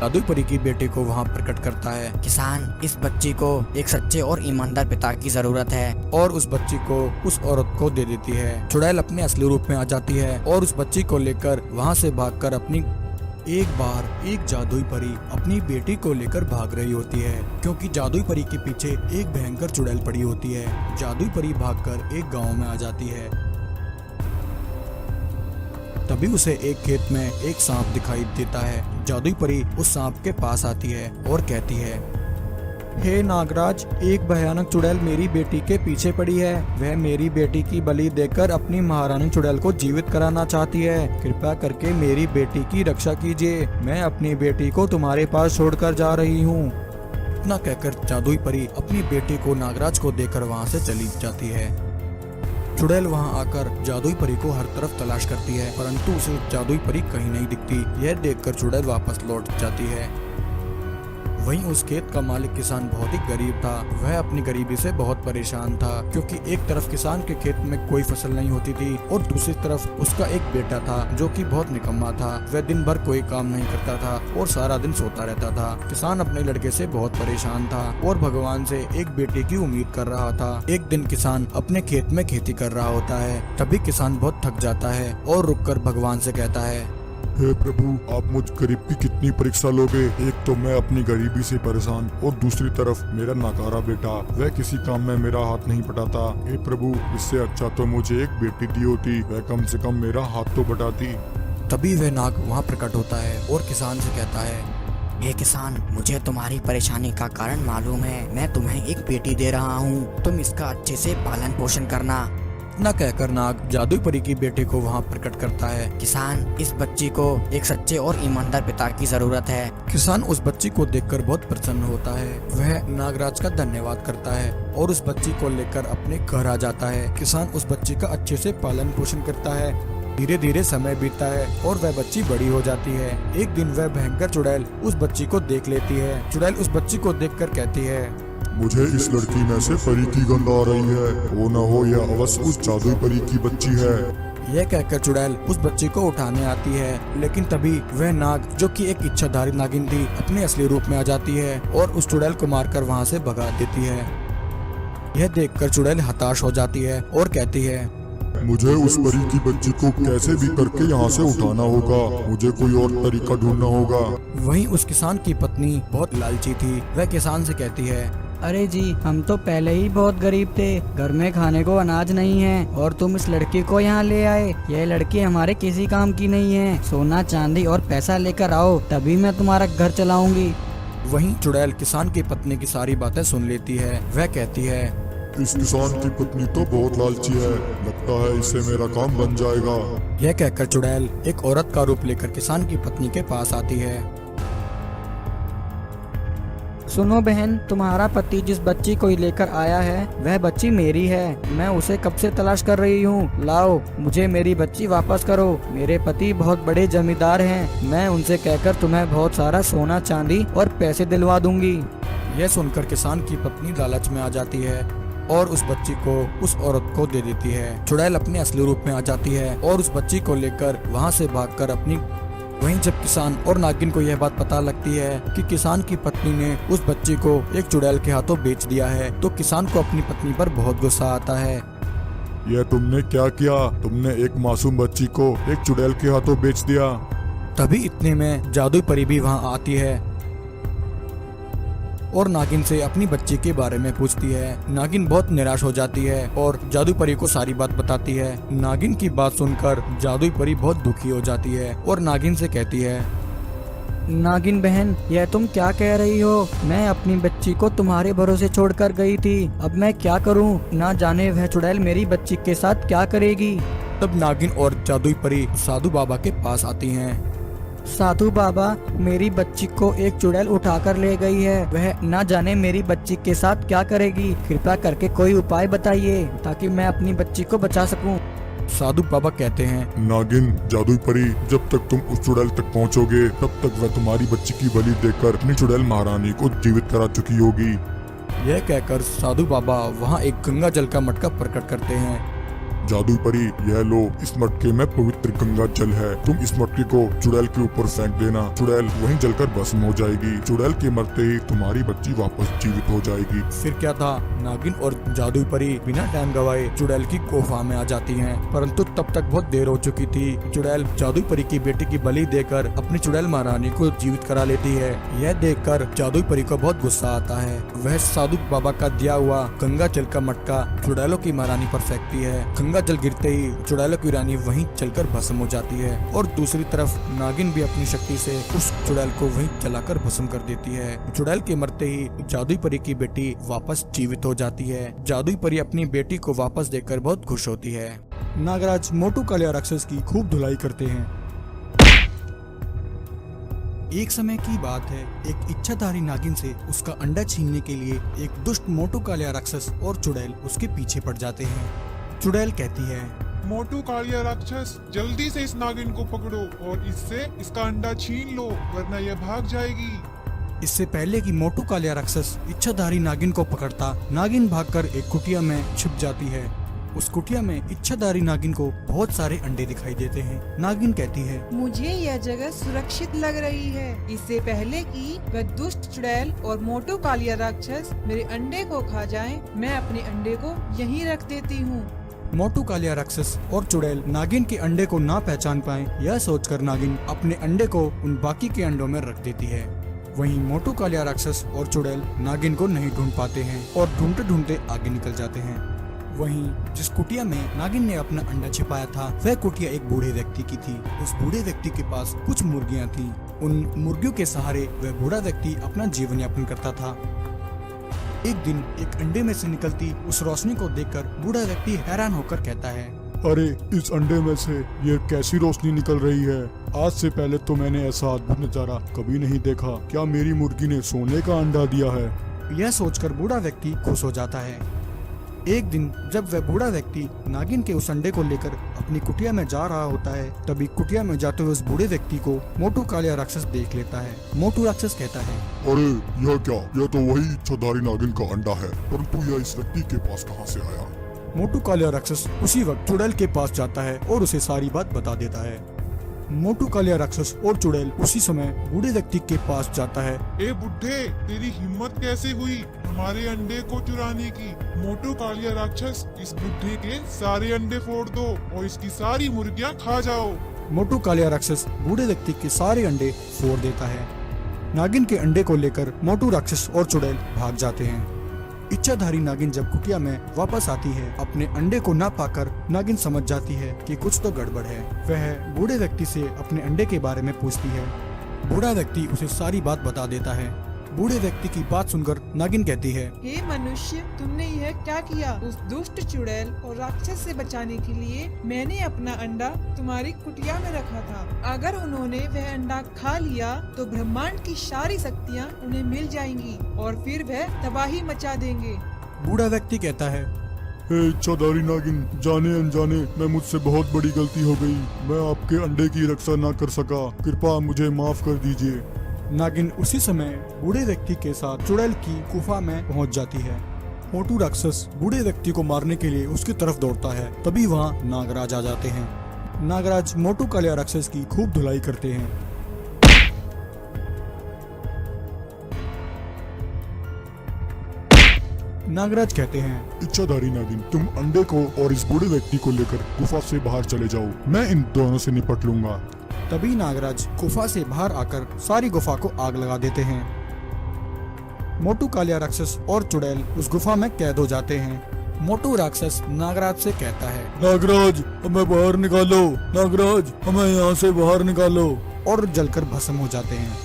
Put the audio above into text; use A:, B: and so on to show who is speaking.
A: जादुई परी की बेटे को वहाँ प्रकट करता है।
B: किसान, इस बच्ची को एक सच्चे और ईमानदार पिता की जरूरत है।
A: और उस बच्ची को उस औरत को दे देती है। चुड़ैल अपने असली रूप में आ जाती है और उस बच्ची को लेकर वहाँ से भागकर अपनी एक बार एक जादुई परी अपनी बेटी को लेकर भाग रही होती है, क्योंकि जादुई परी के पीछे एक भयंकर चुड़ैल पड़ी होती है। जादुई परी भागकर एक गांव में आ जाती है। तभी उसे एक खेत में एक सांप दिखाई देता है। जादुई परी उस सांप के पास आती है और कहती है, हे नागराज, एक भयानक चुड़ैल मेरी बेटी के पीछे पड़ी है। वह मेरी बेटी की बलि देकर अपनी महारानी चुड़ैल को जीवित कराना चाहती है। कृपया करके मेरी बेटी की रक्षा कीजिए। मैं अपनी बेटी को तुम्हारे पास छोड़कर जा रही हूँ। इतना कहकर जादुई परी अपनी बेटी को नागराज को देकर वहाँ से चली जाती है। चुड़ैल वहाँ आकर जादुई परी को हर तरफ तलाश करती है, परंतु उसे जादुई परी कहीं नहीं दिखती। यह देखकर चुड़ैल वापस लौट जाती है। वहीं उस खेत का मालिक किसान बहुत ही गरीब था। वह अपनी गरीबी से बहुत परेशान था, क्योंकि एक तरफ किसान के खेत में कोई फसल नहीं होती थी और दूसरी तरफ उसका एक बेटा था जो कि बहुत निकम्मा था। वह दिन भर कोई काम नहीं करता था और सारा दिन सोता रहता था। किसान अपने लड़के से बहुत परेशान था और भगवान से एक बेटे की उम्मीद कर रहा था। एक दिन किसान अपने खेत में खेती कर रहा होता है। तभी किसान बहुत थक जाता है और रुककर भगवान से कहता है,
C: हे प्रभु, आप मुझ गरीब की कितनी परीक्षा लोगे। एक तो मैं अपनी गरीबी से परेशान और दूसरी तरफ मेरा नाकारा बेटा, वह किसी काम में मेरा हाथ नहीं बटाता। हे प्रभु, इससे अच्छा तो मुझे एक बेटी दी होती, वह कम से कम मेरा हाथ तो बटाती।
A: तभी वह नाग वहाँ प्रकट होता है और किसान से कहता है,
B: हे किसान, मुझे तुम्हारी परेशानी का कारण मालूम है। मैं तुम्हें एक बेटी दे रहा हूँ, तुम इसका अच्छे से पालन पोषण करना।
A: न कहकर नाग जादुई परी की बेटे को वहाँ प्रकट करता है।
B: किसान, इस बच्ची को एक सच्चे और ईमानदार पिता की जरूरत है।
A: किसान उस बच्ची को देखकर बहुत प्रसन्न होता है। वह नागराज का धन्यवाद करता है और उस बच्ची को लेकर अपने घर आ जाता है। किसान उस बच्ची का अच्छे से पालन पोषण करता है। धीरे धीरे समय बीतता है और वह बच्ची बड़ी हो जाती है। एक दिन वह भयंकर चुड़ैल उस बच्ची को देख लेती है। चुड़ैल उस बच्ची को देखकर कहती है,
C: मुझे इस लड़की में से परी की गंध आ रही है। वो न हो यह अवश्य उस जादुई परी की बच्ची है।
A: यह कहकर चुड़ैल उस बच्ची को उठाने आती है, लेकिन तभी वह नाग जो कि एक इच्छाधारी नागिन थी अपने असली रूप में आ जाती है और उस चुड़ैल को मारकर वहाँ से भगा देती है। यह देखकर चुड़ैल हताश हो जाती है और कहती है,
C: मुझे उस परी की बच्ची को कैसे भी करके यहाँ से उठाना होगा। मुझे कोई और तरीका ढूंढना होगा।
A: वहीं उस किसान की पत्नी बहुत लालची थी। वह किसान से कहती है,
D: अरे जी, हम तो पहले ही बहुत गरीब थे, घर में खाने को अनाज नहीं है और तुम इस लड़की को यहाँ ले आए। यह लड़की हमारे किसी काम की नहीं है। सोना चांदी और पैसा लेकर आओ, तभी मैं तुम्हारा घर चलाऊंगी।
A: वहीं चुड़ैल किसान की पत्नी की सारी बातें सुन लेती है। वह कहती है,
C: इस किसान की पत्नी तो बहुत लालची है, लगता है इससे मेरा काम बन जाएगा।
A: यह कहकर चुड़ैल एक औरत का रूप लेकर किसान की पत्नी के पास आती है।
D: सुनो बहन, तुम्हारा पति जिस बच्ची को लेकर आया है वह बच्ची मेरी है। मैं उसे कब से तलाश कर रही हूँ। लाओ, मुझे मेरी बच्ची वापस करो। मेरे पति बहुत बड़े जमींदार हैं। मैं उनसे कहकर तुम्हें बहुत सारा सोना चांदी और पैसे दिलवा दूंगी।
A: यह सुनकर किसान की पत्नी लालच में आ जाती है और उस बच्ची को उस औरत को दे देती है। चुड़ैल अपने असली रूप में आ जाती है और उस बच्ची को लेकर वहाँ से भागकर अपनी वहीं जब किसान और नागिन को यह बात पता लगती है कि किसान की पत्नी ने उस बच्ची को एक चुड़ैल के हाथों बेच दिया है, तो किसान को अपनी पत्नी पर बहुत गुस्सा आता है।
C: यह तुमने क्या किया? तुमने एक मासूम बच्ची को एक चुड़ैल के हाथों बेच दिया।
A: तभी इतने में जादुई परी भी वहाँ आती है और नागिन से अपनी बच्ची के बारे में पूछती है। नागिन बहुत निराश हो जाती है और जादुई परी को सारी बात बताती है। नागिन की बात सुनकर जादुई परी बहुत दुखी हो जाती है और नागिन से कहती है,
D: नागिन बहन, यह तुम क्या कह रही हो? मैं अपनी बच्ची को तुम्हारे भरोसे छोड़कर गई थी। अब मैं क्या करूं? ना जाने वह चुड़ैल मेरी बच्ची के साथ क्या करेगी।
A: तब नागिन और जादुई परी साधु बाबा के पास आती हैं।
D: साधु बाबा, मेरी बच्ची को एक चुड़ैल उठाकर ले गई है। वह ना जाने मेरी बच्ची के साथ क्या करेगी। कृपया करके कोई उपाय बताइए ताकि मैं अपनी बच्ची को बचा सकूं।
A: साधु बाबा कहते हैं,
C: नागिन, जादुई परी, जब तक तुम उस चुड़ैल तक पहुंचोगे तब तक वह तुम्हारी बच्ची की बलि देकर अपनी चुड़ैल महारानी को जीवित करा चुकी होगी।
A: यह कहकर साधु बाबा वहाँ एक गंगा जल का मटका प्रकट करते हैं।
C: जादुई परी, यह लो, इस मटके में पवित्र गंगा जल है। तुम इस मटके को चुड़ैल के ऊपर फेंक देना। चुड़ैल वहीं जलकर भस्म हो जाएगी। चुड़ैल के मरते ही तुम्हारी बच्ची वापस जीवित हो जाएगी।
A: फिर क्या था, नागिन और जादुई परी बिना टाइम गवाए चुड़ैल की गुफा में आ जाती हैं। परंतु तब तक बहुत देर हो चुकी थी। चुड़ैल जादुई परी की बेटी की बलि देकर अपनी चुड़ैल महारानी को जीवित करा लेती है। यह देखकर जादुई परी को बहुत गुस्सा आता है। वह साधु बाबा का दिया हुआ गंगा जल का मटका चुड़ैलों की महारानी पर फेंकती है। गंगा जल गिरते ही चुड़ैलों की रानी वहीं चलकर भस्म हो जाती है और दूसरी तरफ नागिन भी अपनी शक्ति से उस चुड़ैल को वहीं जलाकर भस्म कर देती है। चुड़ैल के मरते ही जादुई परी की बेटी वापस जीवित हो जाती है। जादुई परी अपनी बेटी को वापस देखकर बहुत खुश होती है। नागराज मोटू कालिया राक्षस की खूब धुलाई करते हैं। एक समय की बात है, एक इच्छाधारी नागिन से उसका अंडा छीनने के लिए एक दुष्ट मोटू कालिया राक्षस और चुड़ैल उसके पीछे पड़ जाते हैं। चुड़ैल कहती है,
E: मोटू कालिया राक्षस, जल्दी से इस नागिन को पकड़ो और इससे इसका अंडा छीन लो, वरना यह भाग जाएगी।
A: इससे पहले कि मोटू कालिया राक्षस इच्छाधारी नागिन को पकड़ता, नागिन भागकर एक कुटिया में छिप जाती है। उस कुटिया में इच्छाधारी नागिन को बहुत सारे अंडे दिखाई देते हैं। नागिन कहती है,
F: मुझे यह जगह सुरक्षित लग रही है। इससे पहले कि वह दुष्ट चुड़ैल और मोटू कालिया राक्षस मेरे अंडे को खा जाएं, मैं अपने अंडे को यहीं रख देती हूँ।
A: मोटू कालिया राक्षस और चुड़ैल नागिन के अंडे को ना पहचान पाए, यह सोचकर नागिन अपने अंडे को उन बाकी के अंडों में रख देती है। वहीं मोटू कालिया राक्षस और चुड़ैल नागिन को नहीं ढूंढ पाते हैं और ढूंढते ढूंढते आगे निकल जाते हैं। वहीं जिस कुटिया में नागिन ने अपना अंडा छिपाया था, वह कुटिया एक बूढ़े व्यक्ति की थी। उस बूढ़े व्यक्ति के पास कुछ मुर्गियां थीं। उन मुर्गियों के सहारे वह बूढ़ा व्यक्ति अपना जीवन यापन करता था। एक दिन एक अंडे में से निकलती उस रोशनी को देखकर बूढ़ा व्यक्ति हैरान होकर कहता है,
C: अरे, इस अंडे में से ये कैसी रोशनी निकल रही है। आज से पहले तो मैंने ऐसा अद्भुत नजारा कभी नहीं देखा। क्या मेरी मुर्गी ने सोने का अंडा दिया है?
A: यह सोचकर बूढ़ा व्यक्ति खुश हो जाता है। एक दिन जब वह बूढ़ा व्यक्ति नागिन के उस अंडे को लेकर अपनी कुटिया में जा रहा होता है, तभी कुटिया में जाते हुए उस बूढ़े व्यक्ति को मोटू कालिया राक्षस देख लेता है। मोटू राक्षस कहता है,
C: अरे, यह क्या? यह तो वही इच्छाधारी नागिन का अंडा है, परंतु यह इस व्यक्ति के पास कहाँ से आया?
A: मोटू कालिया राक्षस उसी वक्त चुड़ैल के पास जाता है और उसे सारी बात बता देता है। मोटू कालिया राक्षस और चुड़ैल उसी समय बूढ़े व्यक्ति के पास जाता है।
E: ए बुढ़े, तेरी हिम्मत कैसे हुई हमारे अंडे को चुराने की? मोटू कालिया राक्षस, इस बुढ़े के सारे अंडे फोड़ दो और इसकी सारी मुर्गियां खा जाओ।
A: मोटू कालिया राक्षस बूढ़े व्यक्ति के सारे अंडे फोड़ देता है। नागिन के अंडे को लेकर मोटू राक्षस और चुड़ैल भाग जाते हैं। इच्छाधारी नागिन जब कुटिया में वापस आती है, अपने अंडे को ना पाकर नागिन समझ जाती है कि कुछ तो गड़बड़ है। वह बूढ़े व्यक्ति से अपने अंडे के बारे में पूछती है। बूढ़ा व्यक्ति उसे सारी बात बता देता है। बूढ़े व्यक्ति की बात सुनकर नागिन कहती है,
F: हे मनुष्य, तुमने यह क्या किया? उस दुष्ट चुड़ैल और राक्षस से बचाने के लिए मैंने अपना अंडा तुम्हारी कुटिया में रखा था। अगर उन्होंने वह अंडा खा लिया तो ब्रह्मांड की सारी शक्तियाँ उन्हें मिल जाएंगी और फिर वह तबाही मचा देंगे।
A: बूढ़ा व्यक्ति कहता है,
C: हे इच्छाधारी नागिन, जाने अनजाने मैं मुझसे बहुत बड़ी गलती हो गई। मैं आपके अंडे की रक्षा न कर सका, कृपया मुझे माफ कर दीजिए।
A: नागिन उसी समय बूढ़े व्यक्ति के साथ चुड़ैल की गुफा में पहुंच जाती है। मोटू राक्षस बूढ़े व्यक्ति को मारने के लिए उसकी तरफ दौड़ता है। तभी वहां नागराज आ जाते हैं। नागराज मोटू कालिया राक्षस की खूब धुलाई करते हैं। नागराज कहते हैं,
C: इच्छाधारी नागिन, तुम अंडे को और इस बूढ़े व्यक्ति को लेकर गुफा से बाहर चले जाओ। मैं इन दोनों से निपट लूंगा।
A: तभी नागराज गुफा से बाहर आकर सारी गुफा को आग लगा देते हैं। मोटू कालिया राक्षस और चुड़ैल उस गुफा में कैद हो जाते हैं। मोटू राक्षस नागराज से कहता है,
C: नागराज, हमें बाहर निकालो। नागराज, हमें यहाँ से बाहर निकालो।
A: और जलकर भस्म हो जाते हैं।